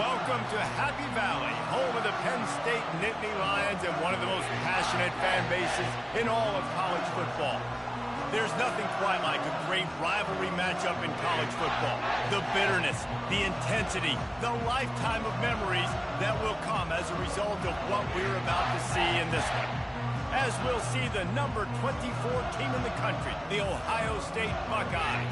welcome to Happy Valley, home of the Penn State Nittany Lions and one of the most passionate fan bases in all of college football. There's nothing quite like a great rivalry matchup in college football. The bitterness, the intensity, the lifetime of memories that will come as a result of what we're about to see in this one. As we'll see the number 24 team in the country, the Ohio State Buckeyes,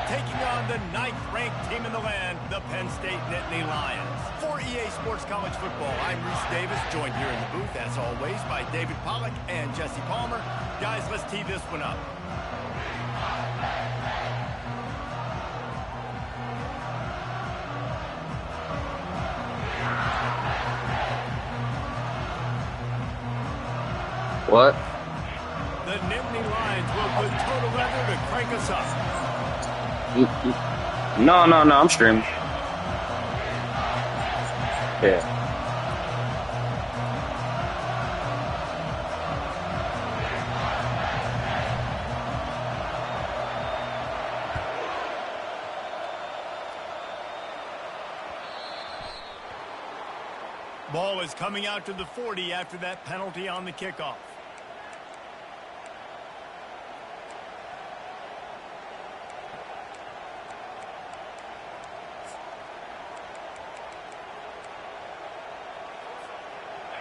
taking on the 9th-ranked team in the land, the Penn State Nittany Lions. For EA Sports College Football, I'm Reese Davis, joined here in the booth, as always, by David Pollack and Jesse Palmer. Guys, let's tee this one up. What? The Nittany Lions will put total weather to crank us up. No, I'm streaming. Yeah. Ball is coming out to the 40 after that penalty on the kickoff.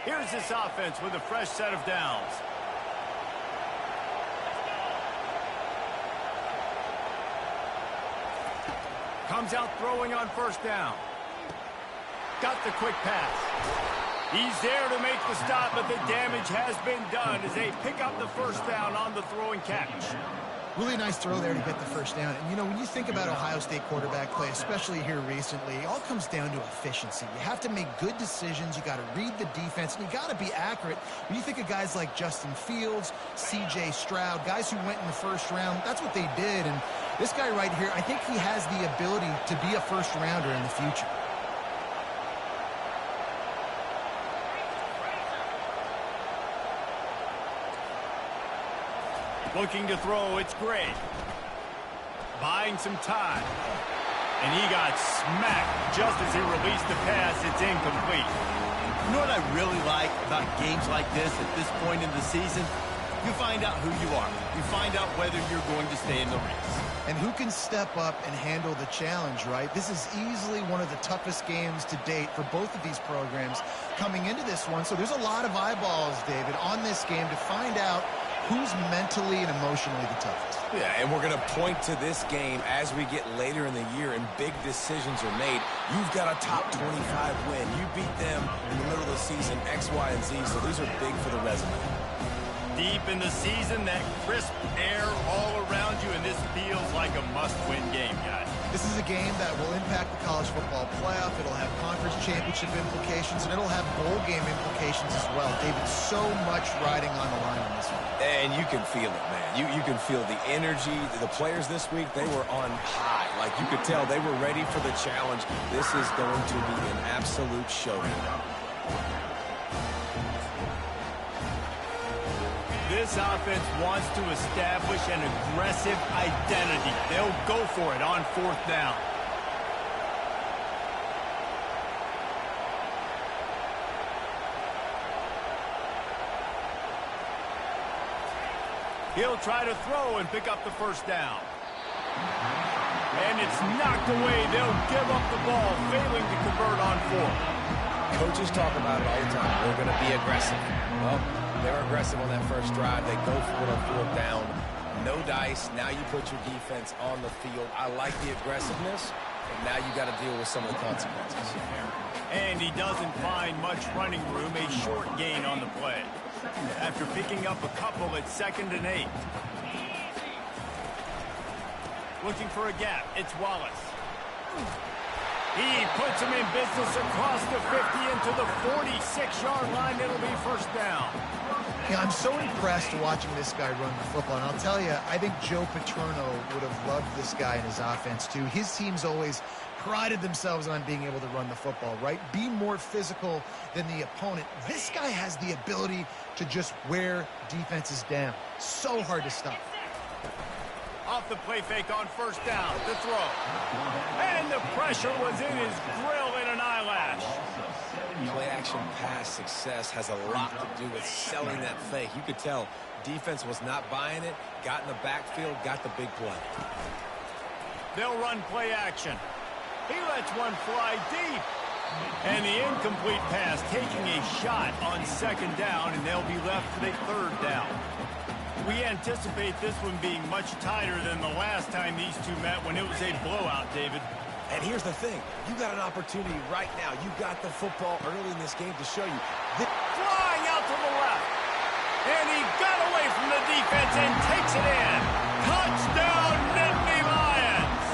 Here's this offense with a fresh set of downs. Comes out throwing on first down. Got the quick pass. He's there to make the stop, but the damage has been done as they pick up the first down on the throwing catch. Really nice throw there to get the first down. And, you know, when you think about Ohio State quarterback play, especially here recently, it all comes down to efficiency. You have to make good decisions. You got to read the defense, and you got to be accurate. When you think of guys like Justin Fields, C.J. Stroud, guys who went in the first round, that's what they did. And this guy right here, I think he has the ability to be a first-rounder in the future. Looking to throw, it's Gray. Buying some time. And he got smacked just as he released the pass. It's incomplete. You know what I really like about games like this at this point in the season? You find out who you are. You find out whether you're going to stay in the race. And who can step up and handle the challenge, right? This is easily one of the toughest games to date for both of these programs coming into this one. So there's a lot of eyeballs, David, on this game to find out who's mentally and emotionally the toughest. Yeah, and we're going to point to this game as we get later in the year and big decisions are made. You've got a top 25 win. You beat them in the middle of the season, X, Y, and Z, so these are big for the resume. Deep in the season, that crisp air all around you, and this feels like a must-win game, guys. This is a game that will impact the college football playoff. It'll have conference championship implications, and it'll have bowl game implications as well. David, so much riding on the line on this one. And you can feel it, man. You can feel the energy. The players this week, they were on high. Like, you could tell they were ready for the challenge. This is going to be an absolute showdown. This offense wants to establish an aggressive identity. They'll go for it on fourth down. He'll try to throw and pick up the first down. And it's knocked away. They'll give up the ball, failing to convert on fourth. Coaches talk about it all the time. We're going to be aggressive. Well, they were aggressive on that first drive. They go for it on fourth down. No dice. Now you put your defense on the field. I like the aggressiveness, but now you got to deal with some of the consequences. And he doesn't find much running room, a short gain on the play. After picking up a couple at 2nd and 8. Looking for a gap. It's Wallace. He puts him in business across the 50 into the 46-yard line. It'll be first down. Yeah, I'm so impressed watching this guy run the football. And I'll tell you, I think Joe Paterno would have loved this guy in his offense too. His teams always prided themselves on being able to run the football, right? Be more physical than the opponent. This guy has the ability to just wear defenses down. So hard to stop. Off the play fake on first down. The throw. And the pressure was in his grill in an eyelash. Play action pass success has a lot to do with selling that fake. You could tell defense was not buying it, got in the backfield, got the big play. They'll run play action. He lets one fly deep. And the incomplete pass taking a shot on second down, and they'll be left with a third down. We anticipate this one being much tighter than the last time these two met when it was a blowout, David. And here's the thing. You got an opportunity right now. You got the football early in this game to show you. Flying out to the left. And he got away from the defense and takes it in. Touchdown, Nittany Lions.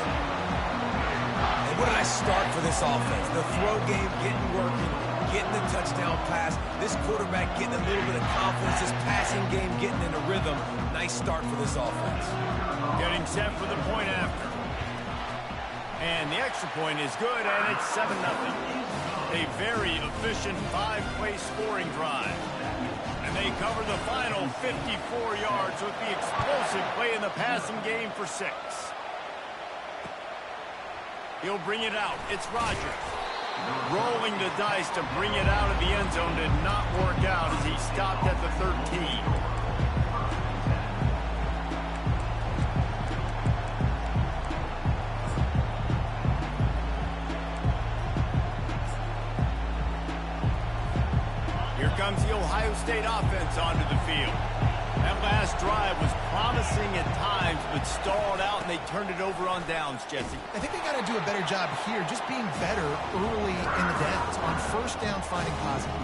And what did I start for this offense? The throw game getting working, getting the touchdown pass. This quarterback getting a little bit of confidence. This passing game getting in a rhythm. Nice start for this offense. Getting set for the point after. And the extra point is good, and it's 7-0. A very efficient 5-play scoring drive. And they cover the final 54 yards with the explosive play in the passing game for 6. He'll bring it out. It's Rodgers. Rolling the dice to bring it out of the end zone did not work out as he stopped at the 13. Here comes the Ohio State offense onto the field. That last drive was promising at times, but stalled out, and they turned it over on downs, Jesse. I think they got to do a better job here, just being better early in the downs. On first down, finding positive.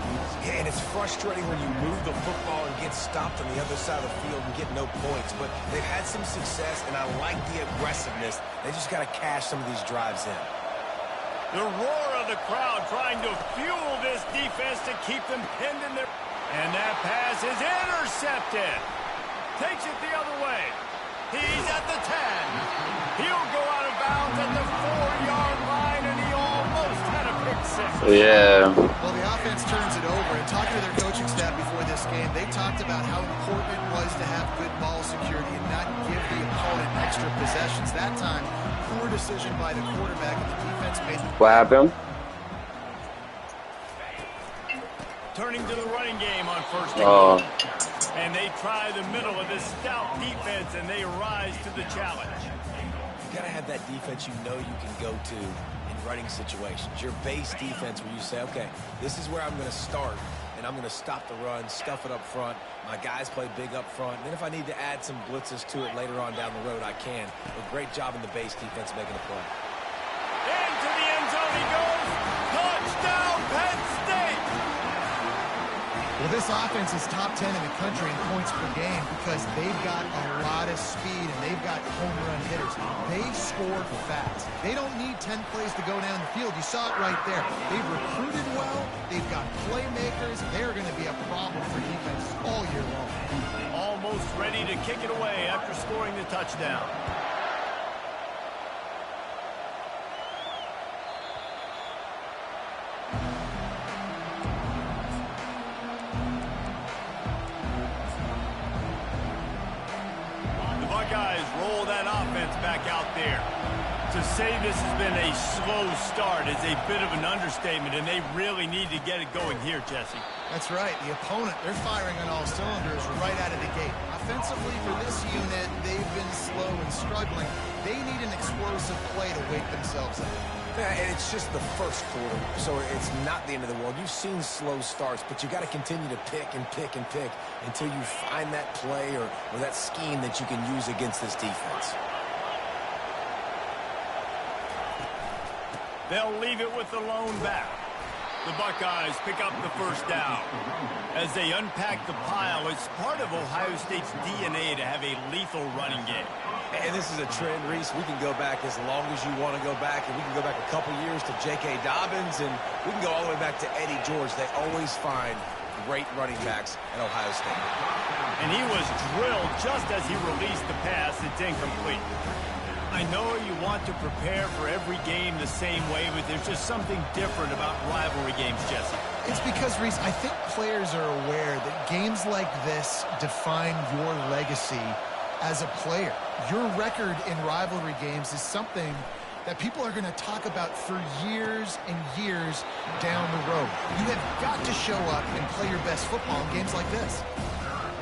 Yeah, and it's frustrating when you move the football and get stopped on the other side of the field and get no points. But they've had some success, and I like the aggressiveness. They just got to cash some of these drives in. The roar of the crowd trying to fuel this defense to keep them pinned in their... And that pass is intercepted. Takes it the other way. He's at the 10. He'll go out of bounds at the 4-yard line, and he almost had a pick six. Yeah. Well, the offense turns it over, and talking to their coaching staff before this game, they talked about how important it was to have good ball security and not give the opponent extra possessions. That time, poor decision by the quarterback, and the defense made the... What happened? Turning to the running game on first down. And they try the middle of this stout defense, and they rise to the challenge. You got to have that defense you know you can go to in running situations. Your base defense where you say, okay, this is where I'm going to start, and I'm going to stop the run, stuff it up front. My guys play big up front. And then if I need to add some blitzes to it later on down the road, I can. A great job in the base defense making a play. Into the end zone he goes. Touchdown, Penn State! Well, this offense is top 10 in the country in points per game because they've got a lot of speed and they've got home run hitters. They score fast. They don't need 10 plays to go down the field. You saw it right there. They've recruited well. They've got playmakers. They're going to be a problem for defenses all year long. Almost ready to kick it away after scoring the touchdown. Guys roll that offense back out there. To say this has been a slow start is a bit of an understatement, and they really need to get it going here, Jesse. That's right. The opponent, they're firing on all cylinders right out of the gate. Offensively, for this unit, they've been slow and struggling. They need an explosive play to wake themselves up. Yeah, and it's just the first quarter, so it's not the end of the world. You've seen slow starts, but you got to continue to pick and pick and pick until you find that play or that scheme that you can use against this defense. They'll leave it with the lone back. The Buckeyes pick up the first down. As they unpack the pile, it's part of Ohio State's DNA to have a lethal running game. And this is a trend, Reese. We can go back as long as you want to go back, and we can go back a couple years to J.K. Dobbins, and we can go all the way back to Eddie George. They always find great running backs at Ohio State. And he was drilled just as he released the pass. It's incomplete. I know you want to prepare for every game the same way, but there's just something different about rivalry games, Jesse. It's because, Reese, I think players are aware that games like this define your legacy as a player. Your record in rivalry games is something that people are going to talk about for years and years down the road. You have got to show up and play your best football in games like this.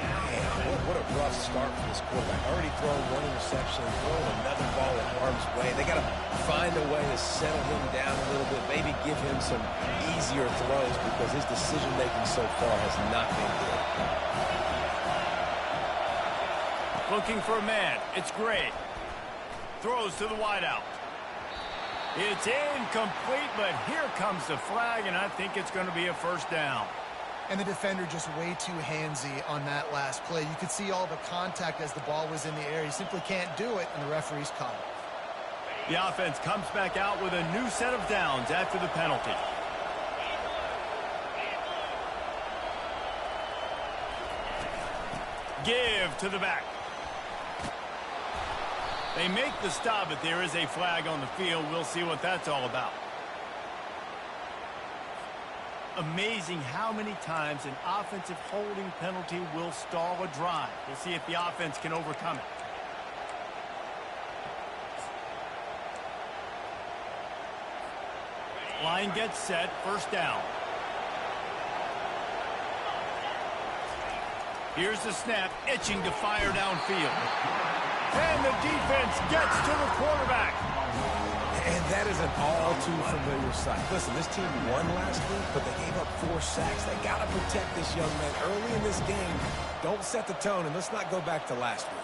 Man, what a rough start for this quarterback. Already thrown one interception, throwing another ball in harm's way. They got to find a way to settle him down a little bit, maybe give him some easier throws because his decision-making so far has not been good. Looking for a man. It's great. Throws to the wideout. It's incomplete, but here comes the flag, and I think it's going to be a first down. And the defender just way too handsy on that last play. You could see all the contact as the ball was in the air. He simply can't do it, and the referee's caught it. The offense comes back out with a new set of downs after the penalty. Give to the back. They make the stop, but there is a flag on the field. We'll see what that's all about. Amazing how many times an offensive holding penalty will stall a drive. We'll see if the offense can overcome it. Line gets set, first down. Here's the snap, itching to fire downfield. And the defense gets to the quarterback. And that is an all-too-familiar sight. Listen, this team won last week, but they gave up 4 sacks. They got to protect this young man early in this game. Don't set the tone, and let's not go back to last week.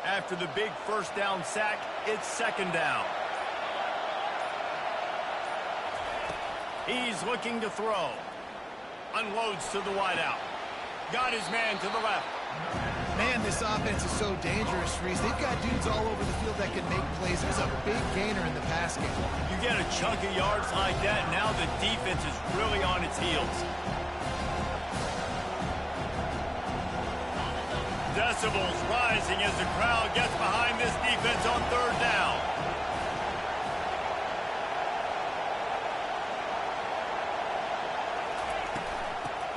After the big first down sack, it's second down. He's looking to throw. Unloads to the wideout. Got his man to the left. Man, this offense is so dangerous, Reese. They've got dudes all over the field that can make plays. There's a big gainer in the pass game. You get a chunk of yards like that, and now the defense is really on its heels. Decibels rising as the crowd gets behind this defense on third down.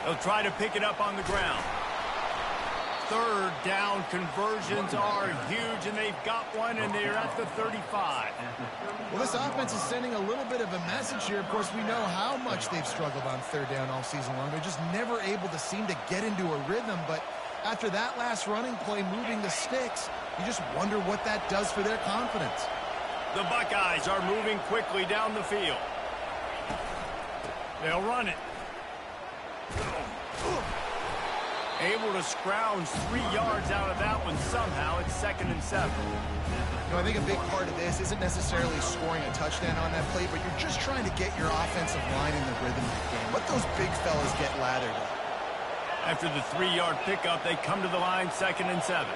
They'll try to pick it up on the ground. Third down conversions are huge, and they've got one, and they're at the 35. Well, this offense is sending a little bit of a message here. Of course, we know how much they've struggled on third down all season long. They're just never able to seem to get into a rhythm, but after that last running play, moving the sticks, you just wonder what that does for their confidence. The Buckeyes are moving quickly down the field. They'll run it. Able to scrounge 3 yards out of that one somehow. It's 2nd and 7. You know, I think a big part of this isn't necessarily scoring a touchdown on that play, but you're just trying to get your offensive line in the rhythm of the game. Let those big fellas get lathered up. After the 3-yard pickup, they come to the line, 2nd and 7.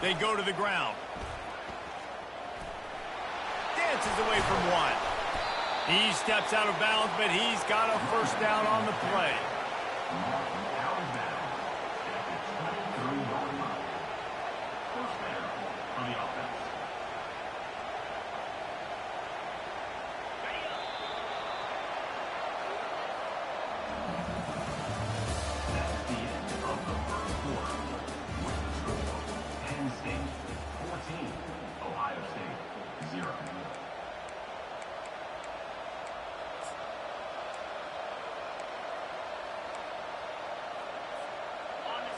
They go to the ground. Dances away from one. He steps out of bounds, but he's got a first down on the play.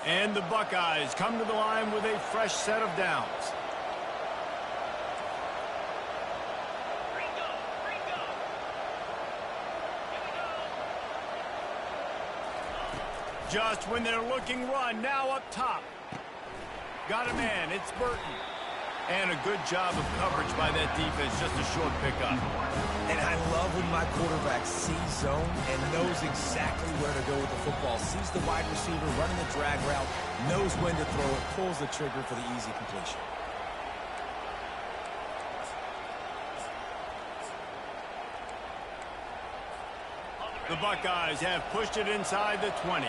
And the Buckeyes come to the line with a fresh set of downs. Just when they're looking run, now up top. Got a man, it's Burton. And a good job of coverage by that defense, just a short pickup. And I love when my quarterback sees zone and knows exactly where to go with the football. Sees the wide receiver running the drag route, knows when to throw it, pulls the trigger for the easy completion. The Buckeyes have pushed it inside the 20.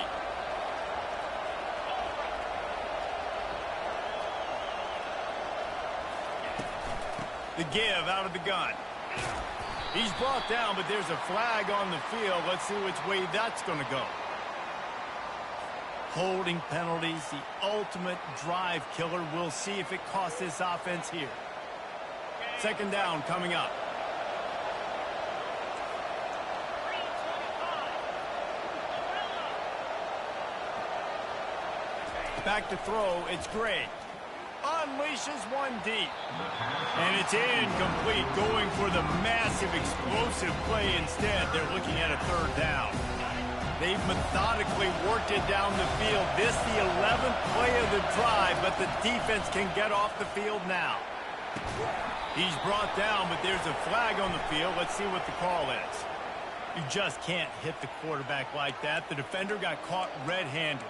The give out of the gun. He's brought down, but there's a flag on the field. Let's see which way that's going to go. Holding penalties, the ultimate drive killer. We'll see if it costs this offense here. Second down coming up. Back to throw, it's Gray. Unleashes one deep. And it's incomplete, going for the massive explosive play instead. They're looking at a third down. They've methodically worked it down the field. This the 11th play of the drive, but the defense can get off the field now. He's brought down, but there's a flag on the field. Let's see what the call is. You just can't hit the quarterback like that. The defender got caught red-handed.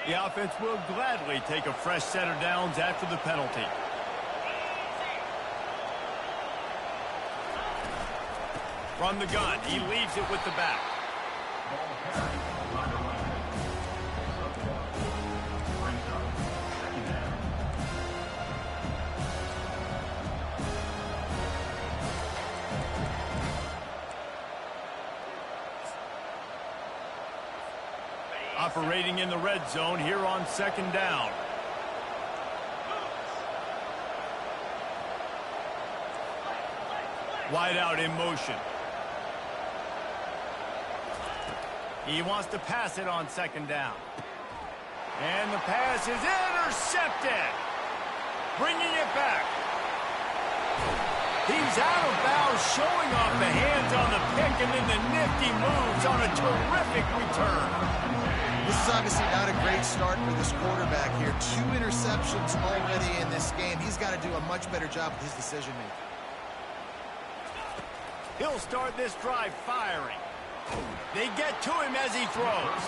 The offense will gladly take a fresh set of downs after the penalty. From the gun, he leaves it with the back. Operating in the red zone here on second down. Wide out in motion. He wants to pass it on second down. And the pass is intercepted. Bringing it back. He's out of bounds, showing off the hands on the pick, and then the nifty moves on a terrific return. This is obviously not a great start for this quarterback here. 2 interceptions already in this game. He's got to do a much better job with his decision-making. He'll start this drive firing. They get to him as he throws.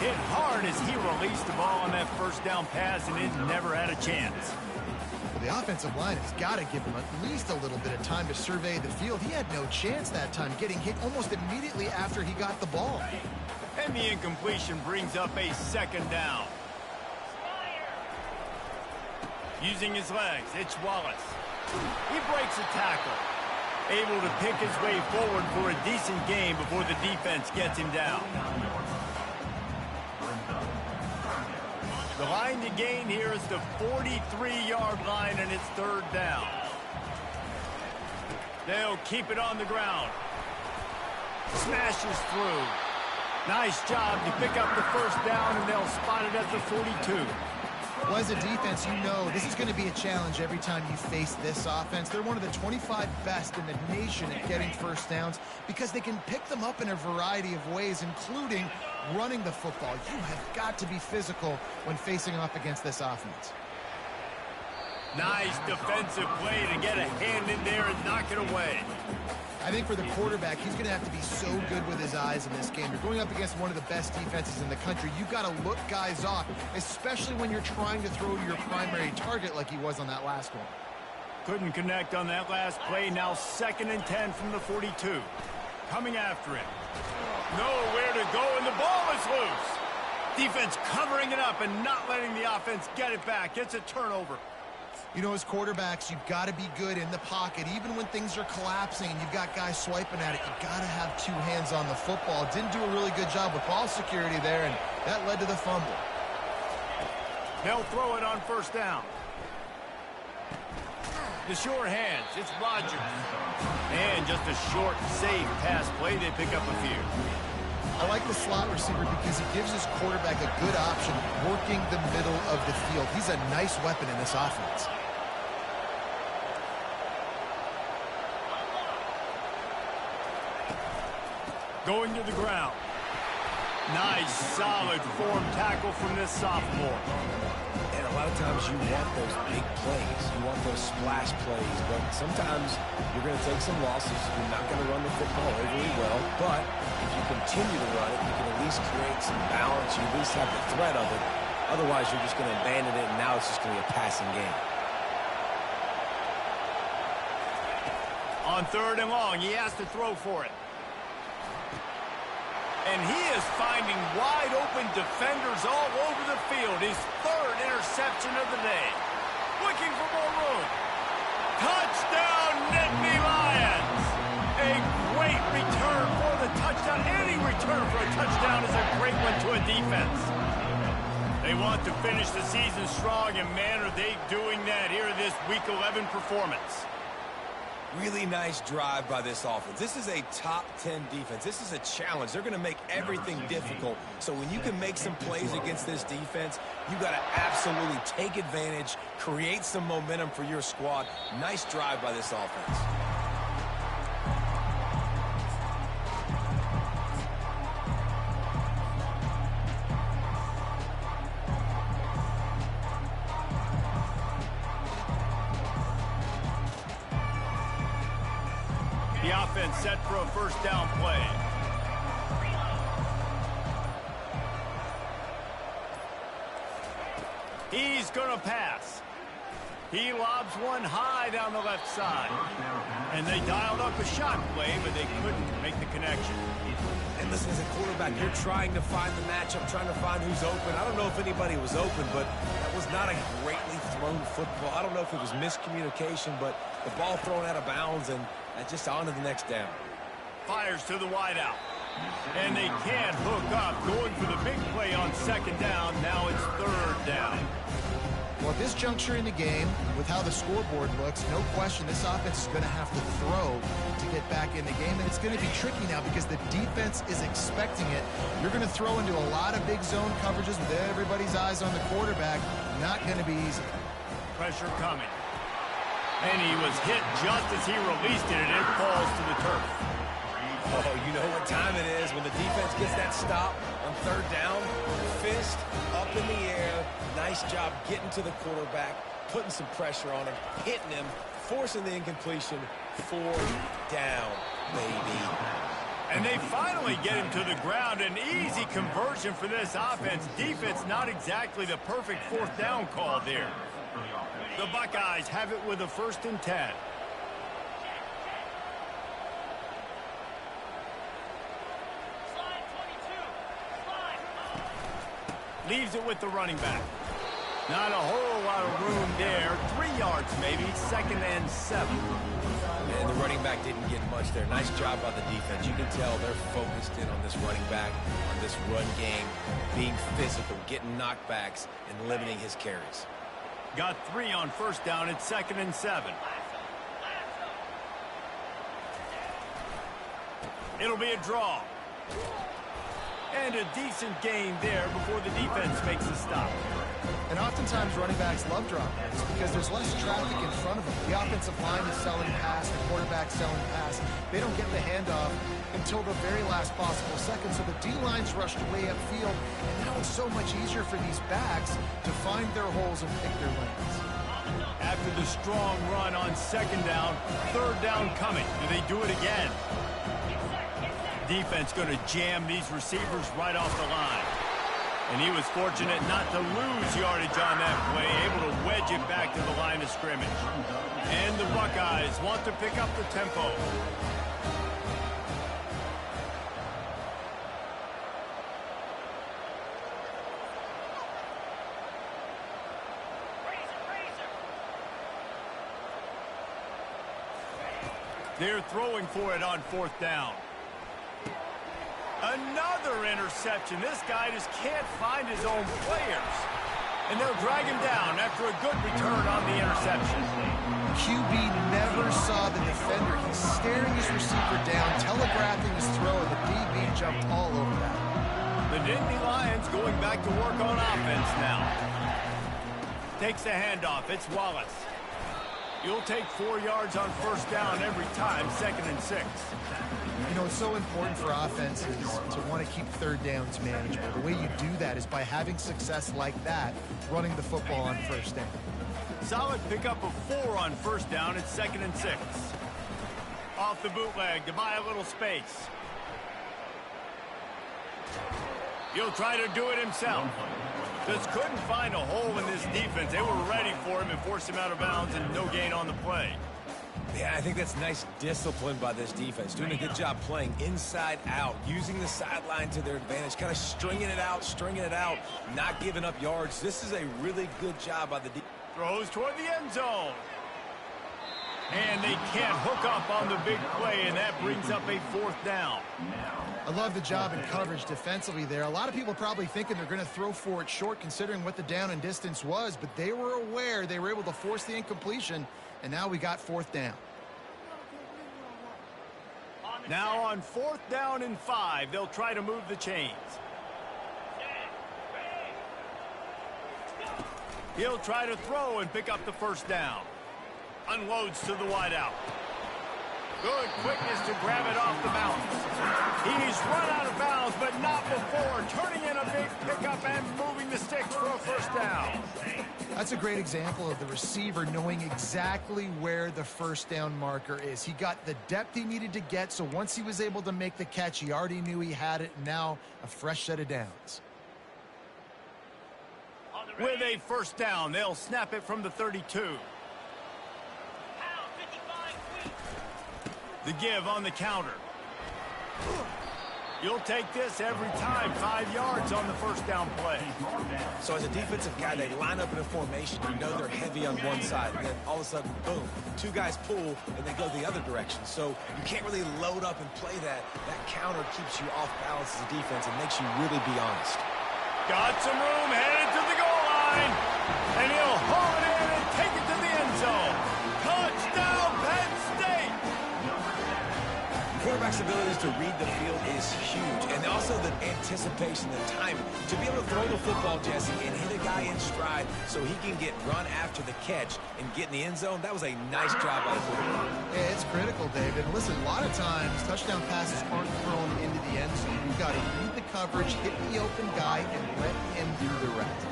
Hit hard as he released the ball on that first down pass, and it never had a chance. The offensive line has got to give him at least a little bit of time to survey the field. He had no chance that time, getting hit almost immediately after he got the ball. And the incompletion brings up a second down. Using his legs, it's Wallace. He breaks a tackle. Able to pick his way forward for a decent game before the defense gets him down. The line to gain here is the 43-yard line, and it's third down. They'll keep it on the ground. Smashes through. Nice job to pick up the first down, and they'll spot it at the 42. Well, as a defense, you know this is going to be a challenge every time you face this offense. They're one of the 25 best in the nation at getting first downs because they can pick them up in a variety of ways, including running the football. You have got to be physical when facing off against this offense. Nice defensive play to get a hand in there and knock it away. I think for the quarterback, he's going to have to be so good with his eyes in this game. You're going up against one of the best defenses in the country. You've got to look guys off, especially when you're trying to throw to your primary target like he was on that last one. Couldn't connect on that last play. Now 2nd and 10 from the 42. Coming after it. Nowhere to go, and the ball is loose. Defense covering it up and not letting the offense get it back. It's a turnover. You know, as quarterbacks, you've got to be good in the pocket. Even when things are collapsing and you've got guys swiping at it, you've got to have 2 hands on the football. Didn't do a really good job with ball security there, and that led to the fumble. They'll throw it on first down. The short hands, it's Rodgers. And just a short, safe pass play. They pick up a few. I like the slot receiver because he gives his quarterback a good option working the middle of the field. He's a nice weapon in this offense. Going to the ground. Nice, solid form tackle from this sophomore. And a lot of times you want those big plays. You want those splash plays. But sometimes you're going to take some losses. You're not going to run the football overly well. But if you continue to run it, you can at least create some balance. You at least have the threat of it. Otherwise, you're just going to abandon it, and now it's just going to be a passing game. On 3rd and long, he has to throw for it. And he is finding wide-open defenders all over the field. His 3rd interception of the day. Looking for more room. Touchdown, Nittany Lions! A great return for the touchdown. Any return for a touchdown is a great one to a defense. They want to finish the season strong, and man, are they doing that here in this Week 11 performance. Really nice drive by this offense. This is a top 10 defense. This is a challenge. They're going to make everything difficult. So when you can make some plays against this defense, you got to absolutely take advantage, create some momentum for your squad. Nice drive by this offense. The offense set for a 1st down play. He's going to pass. He lobs one high down the left side. And they dialed up a shot play, but they couldn't make the connection. And listen, as a quarterback, you're trying to find the matchup, trying to find who's open. I don't know if anybody was open, but that was not a greatly thrown football. I don't know if it was miscommunication, but the ball thrown out of bounds and just on to the next down. Fires to the wideout. And they can't hook up. Going for the big play on 2nd down. Now it's 3rd down. Well, at this juncture in the game, with how the scoreboard looks, no question this offense is going to have to throw to get back in the game. And it's going to be tricky now because the defense is expecting it. You're going to throw into a lot of big zone coverages with everybody's eyes on the quarterback. Not going to be easy. Pressure coming. And he was hit just as he released it, and it falls to the turf. Oh, you know what time it is when the defense gets that stop on 3rd down. Fist up in the air. Nice job getting to the quarterback, putting some pressure on him, hitting him, forcing the incompletion. 4th down, baby. And they finally get him to the ground. An easy conversion for this offense. Defense not exactly the perfect 4th down call there. The Buckeyes have it with a 1st and 10. Leaves it with the running back. Not a whole lot of room there. 3 yards maybe. 2nd and 7. And the running back didn't get much there. Nice job by the defense. You can tell they're focused in on this running back, on this run game, being physical, getting knockbacks, and limiting his carries. Got 3 on 1st down. It's 2nd and 7. It'll be a draw. And a decent gain there before the defense makes a stop. And oftentimes running backs love dropbacks because there's less traffic in front of them. The offensive line is selling pass, the quarterback's selling pass. They don't get the handoff until the very last possible second. So the D-line's rushed way upfield, and now it's so much easier for these backs to find their holes and pick their lanes. After the strong run on 2nd down, 3rd down coming. Do they do it again? Defense going to jam these receivers right off the line. And he was fortunate not to lose yardage on that play, able to wedge it back to the line of scrimmage. And the Buckeyes want to pick up the tempo. They're throwing for it on 4th down. Another interception. This guy just can't find his own players. And they'll drag him down after a good return on the interception. QB never saw the defender. He's staring his receiver down, telegraphing his throw, and the DB jumped all over that. The Nittany Lions going back to work on offense now. Takes the handoff. It's Wallace. You'll take 4 yards on first down every time, 2nd and 6. You know, it's so important for offenses to want to keep third downs manageable. The way you do that is by having success like that, running the football on first down. Solid pickup of 4 on first down. It's 2nd and 6. Off the bootleg to buy a little space. He'll try to do it himself. Just couldn't find a hole in this defense. They were ready for him and forced him out of bounds, and no gain on the play. Yeah, I think that's nice discipline by this defense. Doing a good job playing inside out, using the sideline to their advantage, kind of stringing it out, not giving up yards. This is a really good job by the defense. Throws toward the end zone. And they can't hook up on the big play, and that brings up a 4th down. I love the job in coverage defensively there. A lot of people probably thinking they're going to throw for it short considering what the down and distance was, but they were aware they were able to force the incompletion, and now we got 4th down. Now on 4th down and 5, they'll try to move the chains. He'll try to throw and pick up the first down. Unloads to the wideout. Good quickness to grab it off the bounce. He's run out of bounds, but not before turning in a big pickup and moving the sticks for a first down. That's a great example of the receiver knowing exactly where the first down marker is. He got the depth he needed to get, so once he was able to make the catch, he already knew he had it. Now a fresh set of downs. With a first down, they'll snap it from the 32. The give on the counter. You'll take this every time, 5 yards on the first down play. So as a defensive guy, they line up in a formation. You know they're heavy on one side, and then all of a sudden, boom, 2 guys pull, and they go the other direction. So you can't really load up and play that. That counter keeps you off balance as a defense and makes you really be honest. Got some room, headed to the goal line, and he'll haul it in and take it to the end zone. Touchdown, Penn State! Quarterback's abilities to read the field is huge, and also the anticipation, the timing. To be able to throw the football, Jesse, and hit a guy in stride so he can get run after the catch and get in the end zone, that was a nice job by the quarterback. Yeah, it's critical, David. Listen, a lot of times, touchdown passes aren't thrown into the end zone. You've got to read the coverage, hit the open guy, and let him do the rest.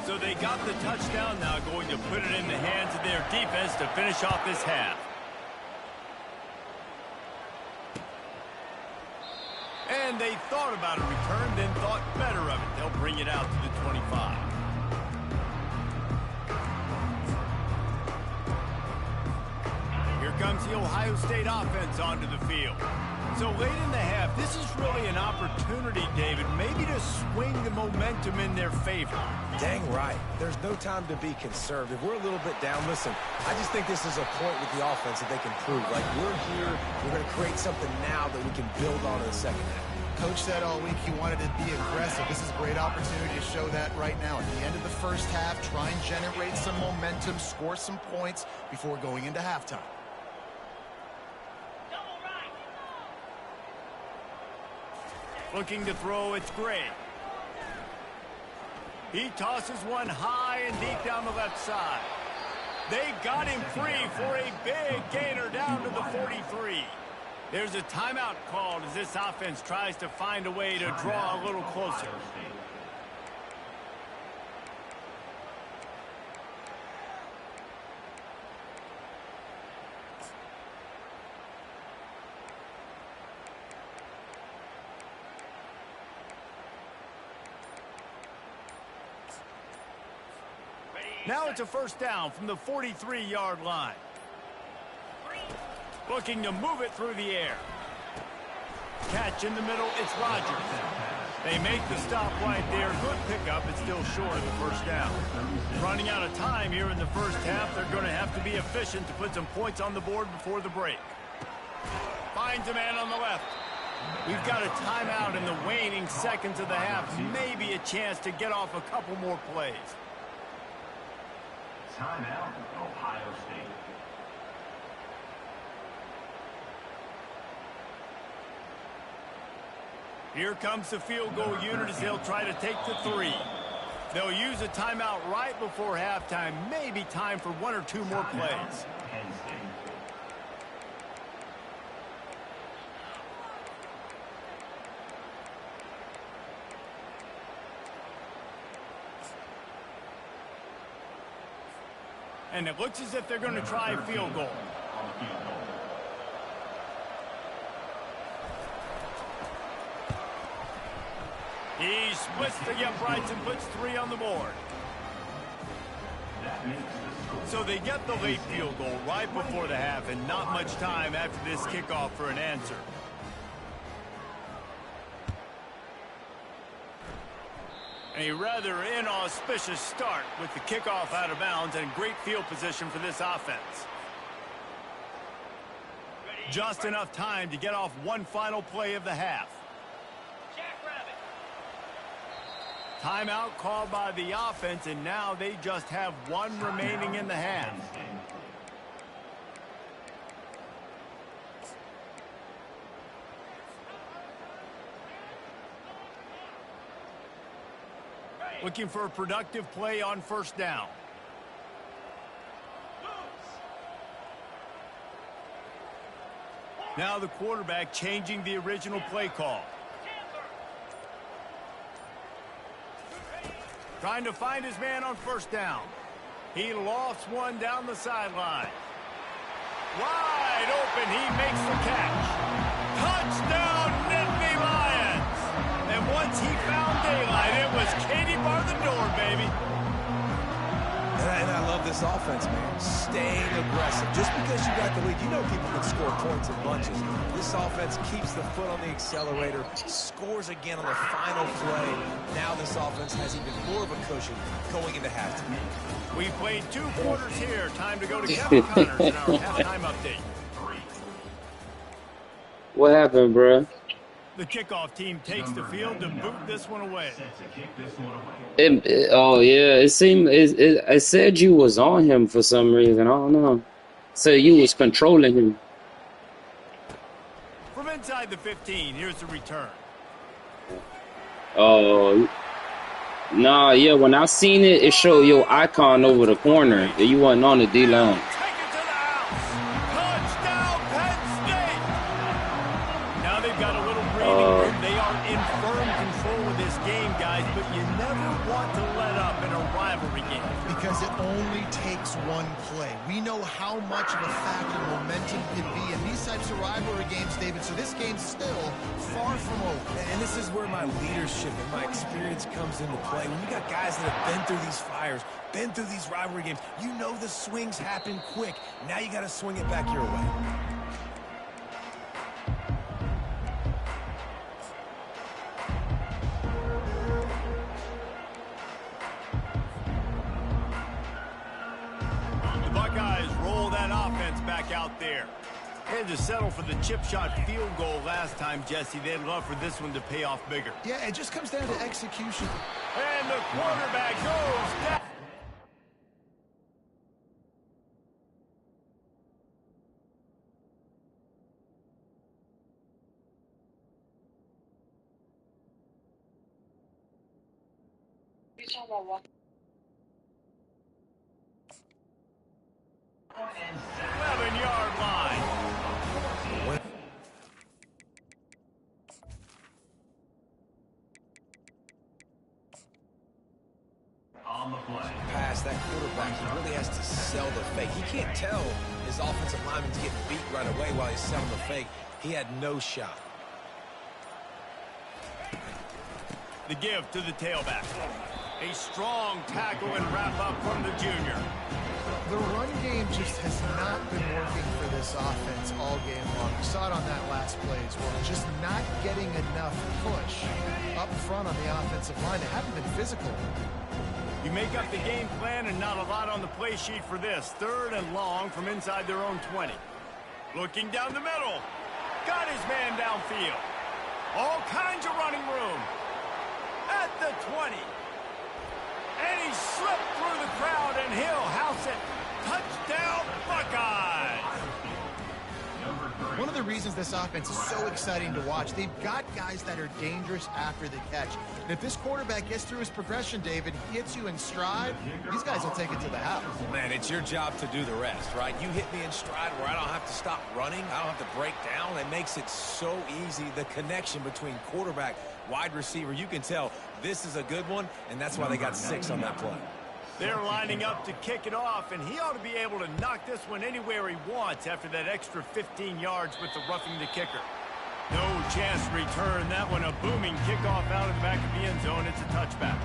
So they got the touchdown, now going to put it in the hands of their defense to finish off this half. And they thought about a return, then thought better of it. They'll bring it out to the 25. Here comes the Ohio State offense onto the field. So late in the half, this is really an opportunity, David, maybe to swing the momentum in their favor. Dang right. There's no time to be conservative. We're a little bit down. Listen, I just think this is a point with the offense that they can prove. Like, we're here, we're going to create something now that we can build on in the second half. Coach said all week he wanted to be aggressive. This is a great opportunity to show that right now. At the end of the first half, try and generate some momentum, score some points before going into halftime. Looking to throw, it's Gray. He tosses one high and deep down the left side. They got him free for a big gainer down to the 43. There's a timeout called as this offense tries to find a way to draw a little closer. Now it's a first down from the 43-yard line. Looking to move it through the air. Catch in the middle, it's Rodgers. They make the stop right there. Good pickup, it's still short of the first down. Running out of time here in the first half. They're going to have to be efficient to put some points on the board before the break. Finds a man on the left. We've got a timeout in the waning seconds of the half. Maybe a chance to get off a couple more plays. Timeout, Ohio State. Here comes the field goal unit as they'll try to take the 3. They'll use a timeout right before halftime. Maybe time for 1 or 2 more plays. And it looks as if they're going to try a field goal. He splits the uprights and puts 3 on the board. So they get the late field goal right before the half, and not much time after this kickoff for an answer. A rather inauspicious start with the kickoff out of bounds and great field position for this offense. Just enough time to get off one final play of the half. Timeout called by the offense, and now they just have 1 remaining in the half. Looking for a productive play on first down. Now the quarterback changing the original play call. Trying to find his man on first down. He lofts one down the sideline. Wide open, he makes the catch. Touchdown, Nittany Lions! And once he found daylight, it was Katie bar the door, baby. And I love this offense, man. Staying aggressive. Just because you got the lead, you know people can score points in bunches. This offense keeps the foot on the accelerator, scores again on the final play. Now this offense has even more of a cushion going into halftime. We played 2 quarters here. Time to go to Kevin Connors in our halftime update. What happened, bro? The kickoff team takes the field to boot this one away. Oh yeah, it seemed it said you was on him for some reason. I don't know. So you was controlling him. From inside the 15, here's the return. Oh, nah, yeah. When I seen it, it showed your icon over the corner. You wasn't on the D-line. Take it to the house. Touchdown, Penn State. Now they've got a little breathing room. They are in firm control of this game, guys, but you never want to let up in a rivalry game. Because it only takes 1 play. We know how much of a factor momentum can be in these types of rivalry games, David, so this game's still far from over. And this is where my leadership and my experience comes into play. When you got guys that have been through these fires, been through these rivalry games, you know the swings happen quick. Now you got to swing it back your way. Out there. They had to settle for the chip shot field goal last time, Jesse. They'd love for this one to pay off bigger. Yeah, it just comes down to execution. And the quarterback goes down. Pass, that quarterback, he really has to sell the fake. He can't tell his offensive lineman's getting beat right away while he's selling the fake. He had no shot. The give to the tailback. A strong tackle and wrap up from the junior. The run game just has not been working for this offense all game long. We saw it on that last play as well. Just not getting enough push up front on the offensive line. They haven't been physical. You make up the game plan and not a lot on the play sheet for this. 3rd and long from inside their own 20. Looking down the middle. Got his man downfield. All kinds of running room. At the 20. And he slipped through the crowd, and he'll house it. Touchdown, Buckeyes! One of the reasons this offense is so exciting to watch, they've got guys that are dangerous after the catch. And if this quarterback gets through his progression, David, gets you in stride, these guys will take it to the house. Man, it's your job to do the rest, right? You hit me in stride where I don't have to stop running. I don't have to break down. It makes it so easy. The connection between quarterback, wide receiver, you can tell this is a good one, and that's why they got 6 on that play. They're lining up to kick it off, and he ought to be able to knock this one anywhere he wants after that extra 15 yards with the roughing the kicker. No chance to return that one. A booming kickoff out of the back of the end zone. It's a touchback.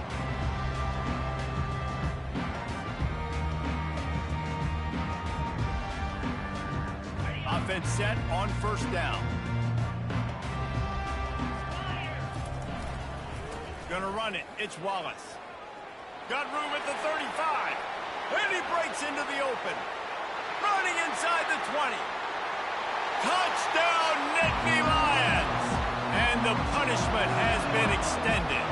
Offense set on first down. Gonna run it. It's Wallace. Got room at the 35. And he breaks into the open. Running inside the 20. Touchdown, Nittany Lions! And the punishment has been extended.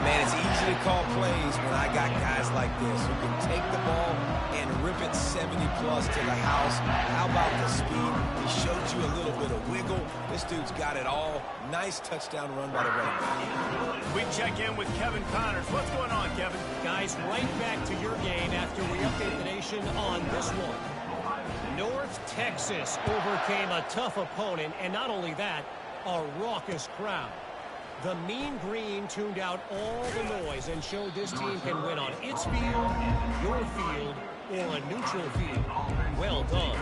Man, it's easy to call plays when I got guys like this who can take the ball and rip it 70-plus to the house. How about the speed? He showed you a little bit of wiggle. This dude's got it all. Nice touchdown run by the running back. We check in with Kevin Connors. What's going on, Kevin? Guys, right back to your game after we update the nation on this one. North Texas overcame a tough opponent, and not only that, a raucous crowd. The Mean Green tuned out all the noise and showed this team can win on its field, your field, or a neutral field. Well done.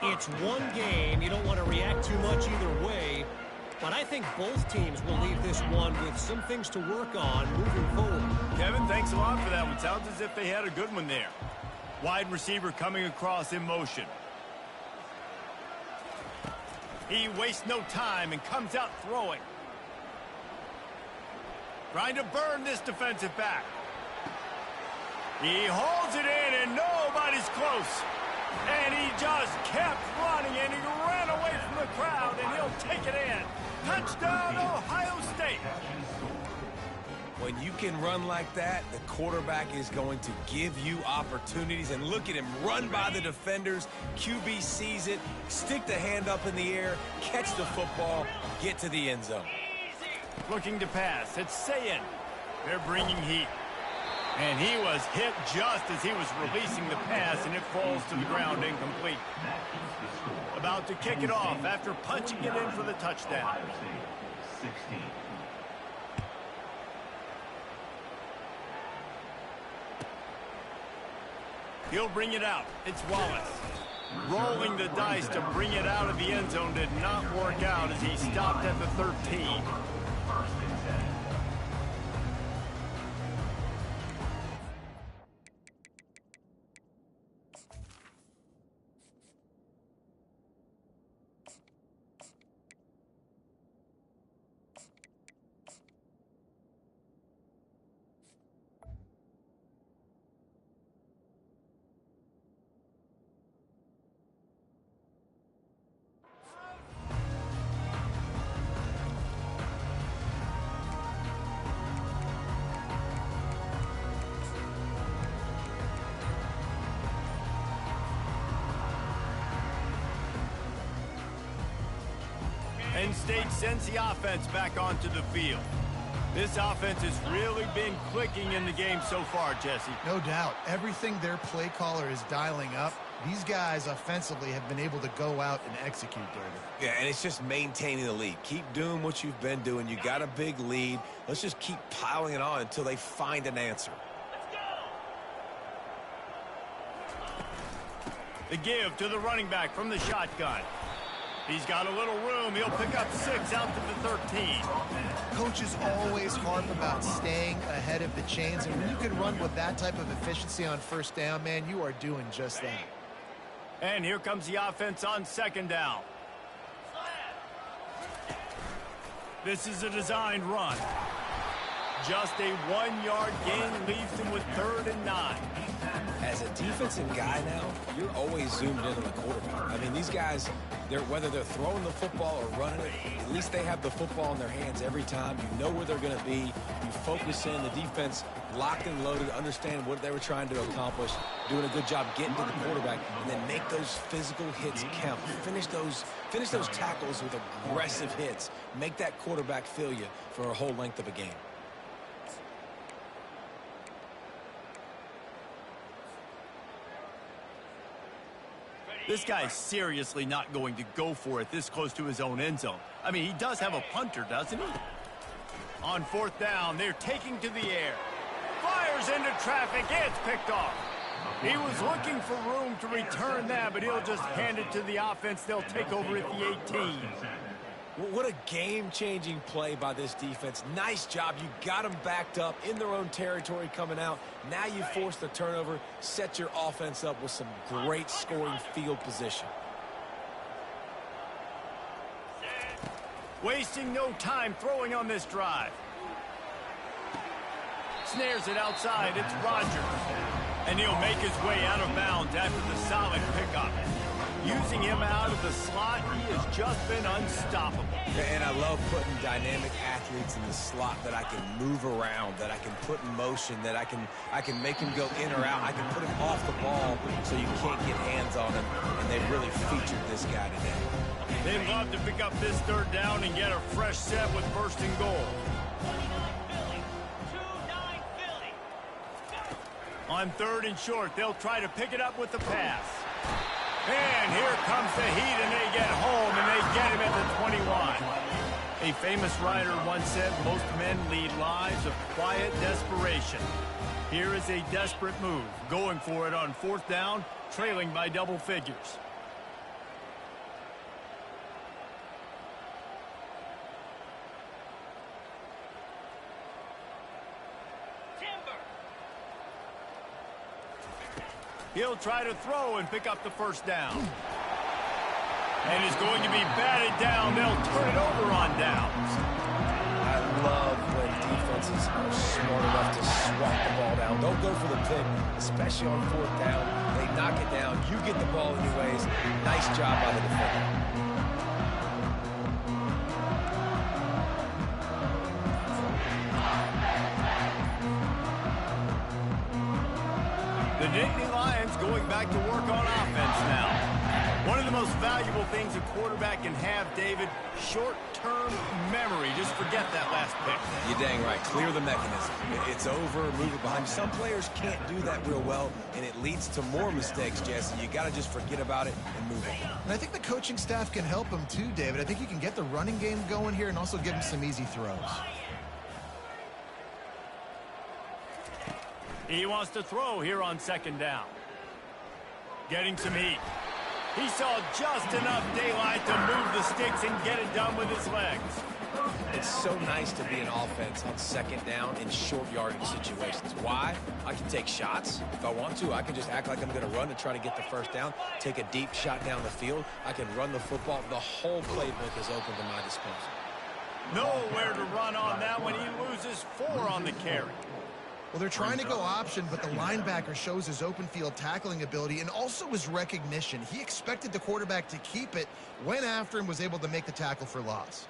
It's one game. You don't want to react too much either way, but I think both teams will leave this one with some things to work on moving forward. Kevin, thanks a lot for that one. Sounds as if they had a good one there. Wide receiver coming across in motion. He wastes no time and comes out throwing. Trying to burn this defensive back. He hauls it in and nobody's close. And he just kept running and he ran away from the crowd and he'll take it in. Touchdown, Ohio State. When you can run like that, the quarterback is going to give you opportunities. And look at him run by the defenders. QB sees it, stick the hand up in the air, catch the football, get to the end zone. Looking to pass. It's Sayin. They're bringing heat. And he was hit just as he was releasing the pass, and it falls to the ground incomplete. About to kick it off after punching it in for the touchdown. 16. He'll bring it out. It's Wallace. Rolling the dice to bring it out of the end zone did not work out as he stopped at the 13. Penn State sends the offense back onto the field. This offense has really been clicking in the game so far, Jesse. No doubt. Everything their play caller is dialing up, these guys offensively have been able to go out and execute, David. Yeah, and it's just maintaining the lead. Keep doing what you've been doing. You got a big lead. Let's just keep piling it on until they find an answer. The give to the running back from the shotgun. He's got a little room. He'll pick up 6 out to the 13. Coaches always harp about staying ahead of the chains, and when you can run with that type of efficiency on first down, man, you are doing just that. And here comes the offense on second down. This is a designed run. Just a 1-yard gain leaves him with 3rd and 9. As a defensive guy now, you're always zoomed in on the quarterback. I mean, these guys, whether they're throwing the football or running it, at least they have the football in their hands every time. You know where they're going to be. You focus in. The defense locked and loaded, understand what they were trying to accomplish, doing a good job getting to the quarterback, and then make those physical hits count. Finish those tackles with aggressive hits. Make that quarterback feel you for a whole length of a game. This guy's seriously not going to go for it this close to his own end zone. I mean, he does have a punter, doesn't he? On 4th down, they're taking to the air. Fires into traffic. It's picked off. He was looking for room to return that, but he'll just hand it to the offense. They'll take over at the 18. What a game-changing play by this defense. Nice job. You got them backed up in their own territory coming out. Now you force the turnover, set your offense up with some great scoring field position. Wasting no time throwing on this drive. Snares it outside. It's Rodgers. And he'll make his way out of bounds after the solid pickup. Using him out of the slot, he has just been unstoppable. And I love putting dynamic athletes in the slot that I can move around, that I can put in motion, that I can make him go in or out. I can put him off the ball so you can't get hands on him. And they really featured this guy today. They'd love to pick up this third down and get a fresh set with first and goal. On third and short, they'll try to pick it up with the pass. And here comes the heat, and they get home, and they get him at the 21. A famous writer once said, most men lead lives of quiet desperation. Here is a desperate move, going for it on fourth down, trailing by double figures. He'll try to throw and pick up the first down. And is going to be batted down. They'll turn it over on downs. I love when defenses are smart enough to swat the ball down. Don't go for the pick, especially on fourth down. They knock it down. You get the ball anyways. Nice job by the defender. The Nittany Lions going back to work on offense now. One of the most valuable things a quarterback can have, David, short-term memory. Just forget that last pick. You're dang right. Clear the mechanism. It's over, move it behind. Some players can't do that real well, and it leads to more mistakes, Jesse. You got to just forget about it and move on. And I think the coaching staff can help him too, David. I think you can get the running game going here and also give him some easy throws. He wants to throw here on second down. Getting some heat. He saw just enough daylight to move the sticks and get it done with his legs. It's so nice to be an offense on second down in short yardage situations. Why? I can take shots. If I want to, I can just act like I'm going to run and try to get the first down, take a deep shot down the field. I can run the football. The whole playbook is open to my disposal. Nowhere to run on that one. He loses 4 on the carry. Well, they're trying to go option, but the linebacker shows his open field tackling ability and also his recognition. He expected the quarterback to keep it, went after him, was able to make the tackle for loss.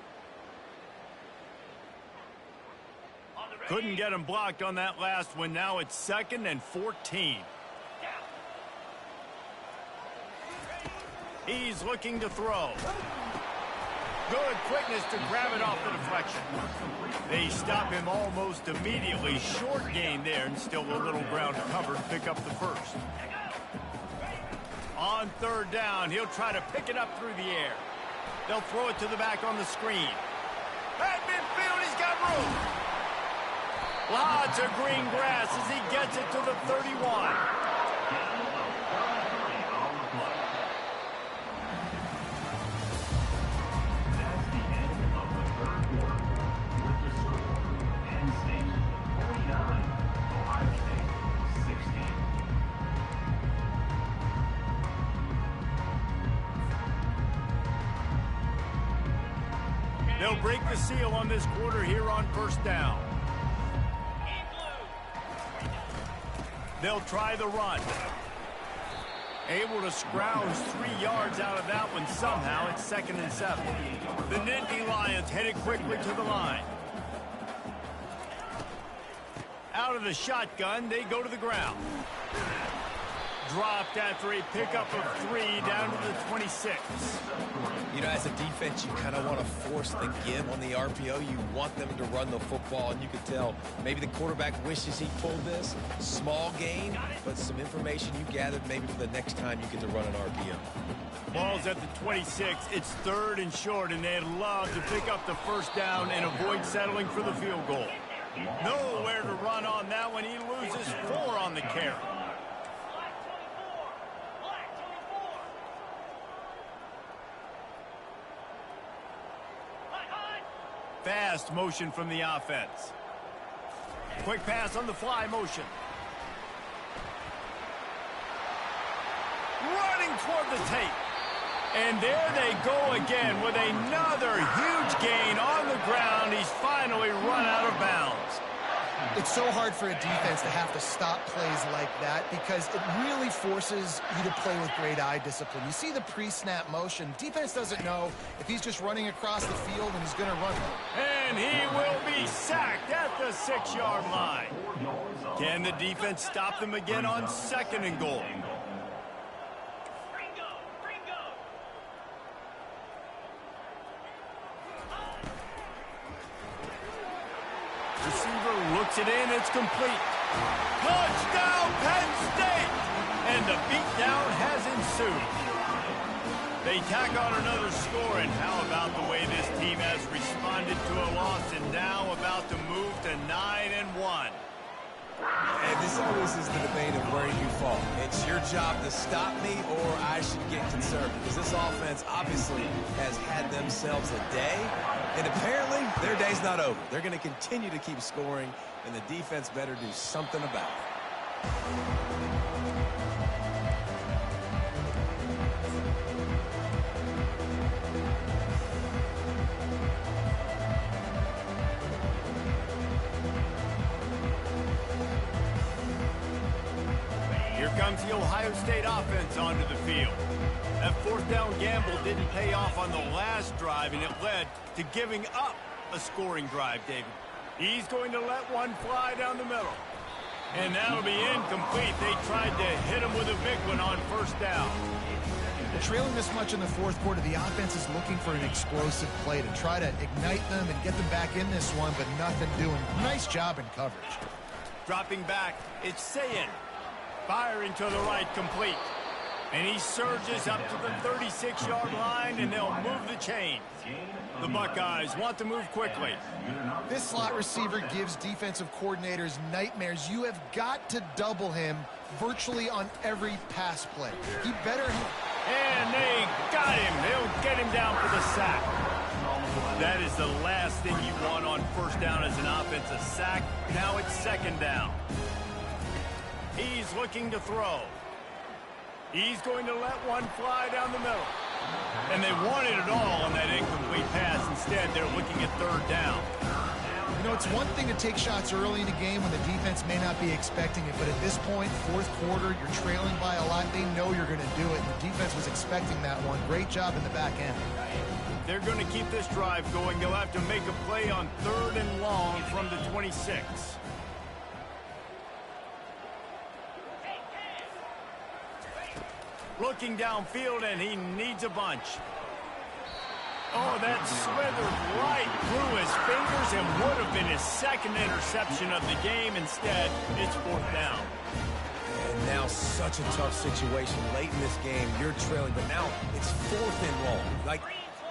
Couldn't get him blocked on that last one. Now it's 2nd and 14. He's looking to throw. Good quickness to grab it off the deflection. They stop him almost immediately. Short gain there, and still a little ground to cover to pick up the first. On third down, he'll try to pick it up through the air. They'll throw it to the back on the screen. At midfield, he's got room. Lots of green grass as he gets it to the 31. They'll break the seal on this quarter here on first down. They'll try the run. Able to scrounge 3 yards out of that one somehow. It's 2nd and 7. The Nittany Lions headed quickly to the line. Out of the shotgun, they go to the ground. Dropped after a pickup of 3 down to the 26. You know, as a defense, you kind of want to force the give on the RPO. You want them to run the football, and you can tell maybe the quarterback wishes he pulled this. Small gain, but some information you gathered maybe for the next time you get to run an RPO. Ball's at the 26. It's 3rd and short, and they'd love to pick up the first down and avoid settling for the field goal. Nowhere to run on that one. He loses 4 on the carry. Fast motion from the offense. Quick pass on the fly motion. Running toward the tape. And there they go again with another huge gain on the ground. He's finally run out of bounds. It's so hard for a defense to have to stop plays like that because it really forces you to play with great eye discipline. You see the pre-snap motion. Defense doesn't know if he's just running across the field and he's going to run. And he will be sacked at the 6-yard line. Can the defense stop them again on 2nd and goal? Receiver looks it in, it's complete. Touchdown, Penn State! And the beatdown has ensued. They tack on another score, and how about the way this team has responded to a loss and now about to move to 9-1. And this always is the debate of where you fall. It's your job to stop me or I should get concerned because this offense obviously has had themselves a day. And apparently their day's not over. They're going to continue to keep scoring, and the defense better do something about it. Here comes the Ohio State offense onto the field. That 4th down gamble didn't pay off on the last drive, and it led to giving up a scoring drive, David. He's going to let one fly down the middle. And that'll be incomplete. They tried to hit him with a big one on 1st down. Trailing this much in the 4th quarter, the offense is looking for an explosive play to try to ignite them and get them back in this one, but nothing doing. Nice job in coverage. Dropping back, it's Sayin. Firing to the right, complete. And he surges up to the 36-yard line, and they'll move the chain. The Buckeyes want to move quickly. This slot receiver gives defensive coordinators nightmares. You have got to double him virtually on every pass play. He better... And they got him. They'll get him down for the sack. That is the last thing you want on 1st down as an offense, a sack. Now it's 2nd down. He's looking to throw. He's going to let one fly down the middle. And they wanted it all on that incomplete pass. Instead, they're looking at 3rd down. You know, it's one thing to take shots early in the game when the defense may not be expecting it, but at this point, 4th quarter, you're trailing by a lot. They know you're going to do it, and the defense was expecting that one. Great job in the back end. They're going to keep this drive going. They'll have to make a play on 3rd and long from the 26. Looking downfield, and he needs a bunch. Oh, that slithered right through his fingers and would have been his 2nd interception of the game. Instead, it's 4th down. And now such a tough situation late in this game. You're trailing, but now it's 4th and long. Like,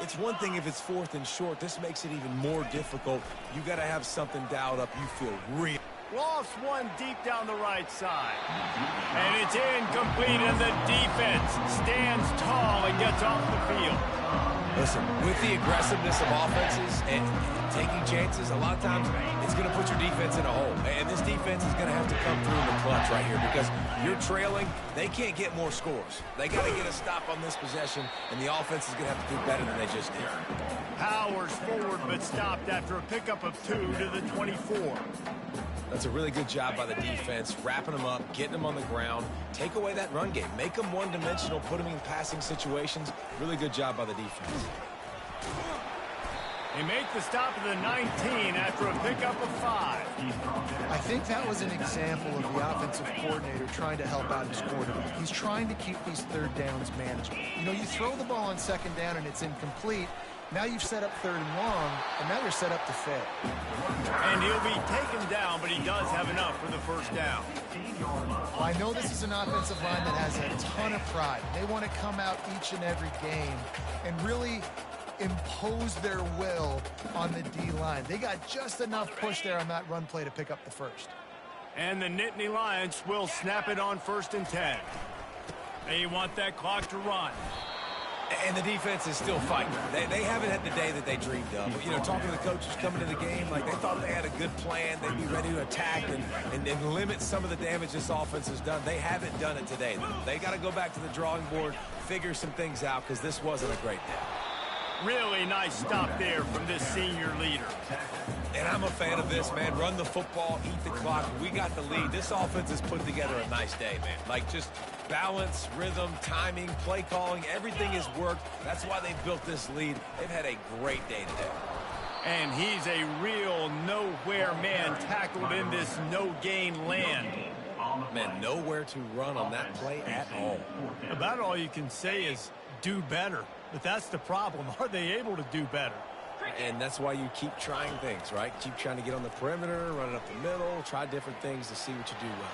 it's one thing if it's 4th and short. This makes it even more difficult. You got to have something dialed up. You feel real. Lost one deep down the right side. And it's incomplete, and the defense stands tall and gets off the field. Listen, with the aggressiveness of offenses and taking chances, a lot of times it's going to put your defense in a hole. And this defense is going to have to come through in the clutch right here because you're trailing. They can't get more scores. They got to get a stop on this possession, and the offense is going to have to do better than they just did. Powers forward, but stopped after a pickup of 2 to the 24. That's a really good job by the defense, wrapping them up, getting them on the ground. Take away that run game. Make them one-dimensional, put them in passing situations. Really good job by the defense. They make the stop of the 19 after a pickup of 5. I think that was an example of the offensive coordinator trying to help out his quarterback. He's trying to keep these 3rd downs manageable. You know, you throw the ball on 2nd down and it's incomplete. Now you've set up 3rd and long, and now you're set up to fail. And he'll be taken down, but he does have enough for the 1st down. Well, I know this is an offensive line that has a ton of pride. They want to come out each and every game and really impose their will on the D-line. They got just enough push there on that run play to pick up the first. And the Nittany Lions will snap it on 1st and 10. They want that clock to run. And the defense is still fighting. They haven't had the day that they dreamed of. You know, talking to the coaches coming to the game, like they thought they had a good plan. They'd be ready to attack and limit some of the damage this offense has done. They haven't done it today. They got to go back to the drawing board, figure some things out, because this wasn't a great day. Really nice stop there from this senior leader. And I'm a fan of this, man. Run the football, eat the clock. We got the lead. This offense has put together a nice day, man. Like just balance, rhythm, timing, play calling, everything has worked. That's why they built this lead. They've had a great day today. And he's a real nowhere man tackled in this no-gain land. Man, nowhere to run on that play at all. About all you can say is do better. But that's the problem. Are they able to do better? And that's why you keep trying things, right? Keep trying to get on the perimeter, run it up the middle, try different things to see what you do well.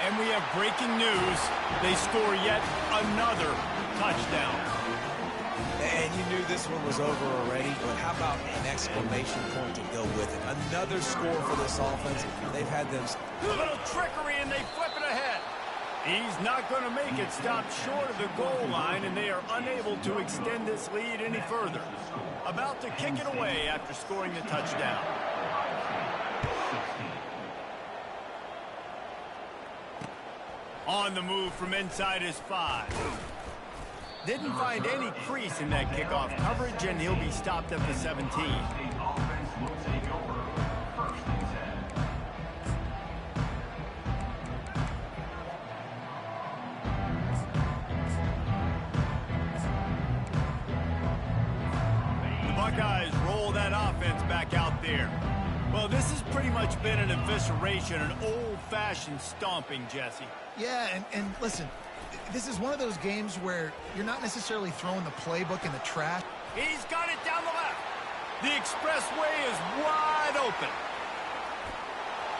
And we have breaking news. They score yet another touchdown. And you knew this one was over already, but how about an exclamation point to go with it? Another score for this offense. They've had them. A little trickery, and they flip it ahead. He's not going to make it. Stop short of the goal line, and they are unable to extend this lead any further. About to kick it away after scoring the touchdown. On the move from inside his 5. Didn't find any crease in that kickoff coverage, and he'll be stopped at the 17. Buckeyes roll that offense back out there. Well, this has pretty much been an evisceration, an old-fashioned stomping, Jesse. Yeah, and listen, this is one of those games where you're not necessarily throwing the playbook in the trash. He's got it down the left. The expressway is wide open.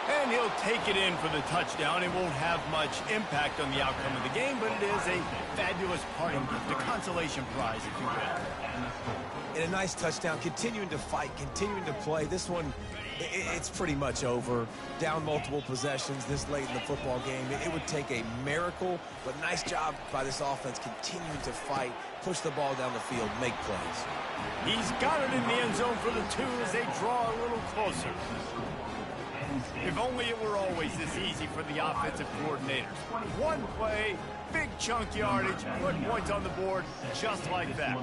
And he'll take it in for the touchdown. It won't have much impact on the outcome of the game, but it is a fabulous parting gift, a consolation prize, if you will. And a nice touchdown, continuing to fight, continuing to play. This one, it's pretty much over. Down multiple possessions this late in the football game. It would take a miracle, but nice job by this offense continuing to fight, push the ball down the field, make plays. He's got it in the end zone for the 2 as they draw a little closer. If only it were always this easy for the offensive coordinators. One play, big chunk yardage, put points on the board just like that.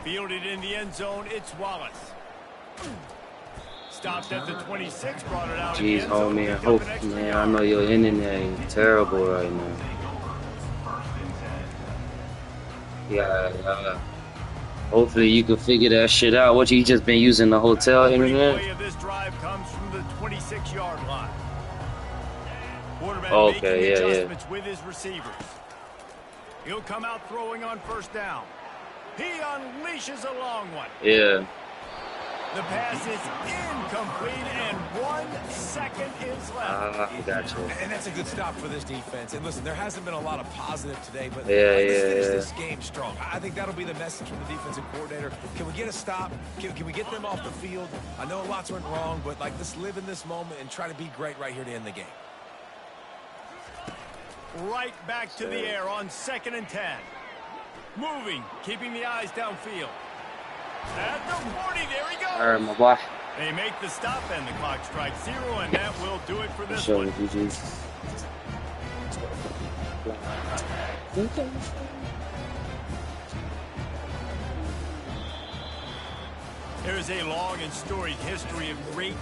Fielded in the end zone, it's Wallace. Stopped at the 26, brought it out. Jeez, homie, I hope, man, I know your internet is terrible right now. Yeah, hopefully you can figure that shit out. What, you just been using the hotel internet? The replay of this drive comes from the 26-yard line. Quarterback making Okay, adjustments with his receivers. He'll come out throwing on 1st down. He unleashes a long one. Yeah. The pass is incomplete, and 1 second is left. Gotcha. And that's a good stop for this defense. And listen, there hasn't been a lot of positive today, but let's finish this game strong. I think that'll be the message from the defensive coordinator. Can we get a stop? Can we get them off the field? I know lots went wrong, but like let's live in this moment and try to be great right here to end the game. Right back to the air on 2nd and 10. Moving, keeping the eyes downfield. At the 40, there he goes. All right, my boy. They make the stop, and the clock strikes 0, and that will do it for this Show one. me, GG's. There is a long and storied history of great...